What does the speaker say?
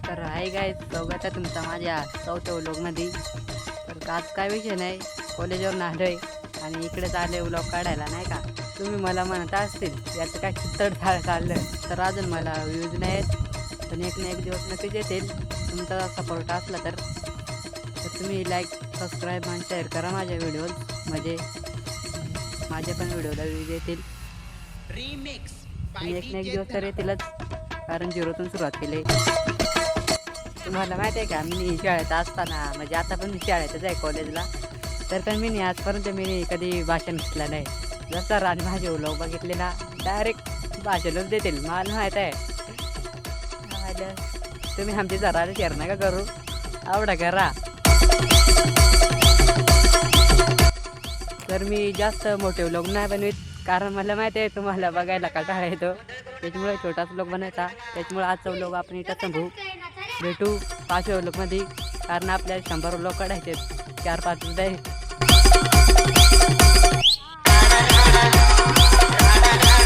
तर hi guys, स्वागत आहे तुमचा माझ्या चौथ्या व्लॉगमध्ये. तर आज काय विषय नाही, कॉलेजवरून आलो आहे आणि इकडेच आले व्लॉग काढायला नाही का. तुम्ही मला म्हणत असतील याचं काय चित्तड थाळ काढलं, तर अजून मला व्ह्यूज नाही आहेत, पण एक ना एक दिवस नक्कीच येतील. तुमचा सपोर्ट असला तर तुम्ही लाईक, सबस्क्राईब आणि शेअर करा माझ्या व्हिडिओज, म्हणजे माझ्या पण व्हिडिओला व्ह्यूज येतील आणि एक ना एक दिवस तर येतीलच, कारण झिरोतून सुरुवात केली. तुम्हाला माहिती आहे का, मी शाळेत असताना, म्हणजे आता पण मी शाळेतच आहे कॉलेजला, तर पण मी आजपर्यंत कधी भाषण घेतलं नाही. जर सरांनी माझे व्लॉग बघितले ना, डायरेक्ट भाषणच देतील, मला माहीत आहे. तुम्ही आमची सराला शेअर नका करू, आवडा करा. तर मी जास्त मोठे व्लॉग नाही बनवीत, कारण मला माहिती आहे तुम्हाला बघायला कंटाळा येतो, त्याच्यामुळे छोटाच व्लॉग बनवायचा. त्याच्यामुळे आजचा व्लॉग आपण इथं थांबू, भेटू 5व्या व्लॉगमध्ये, कारण आपल्याला 100 व्लॉग काढायचे, 4-5 आहे.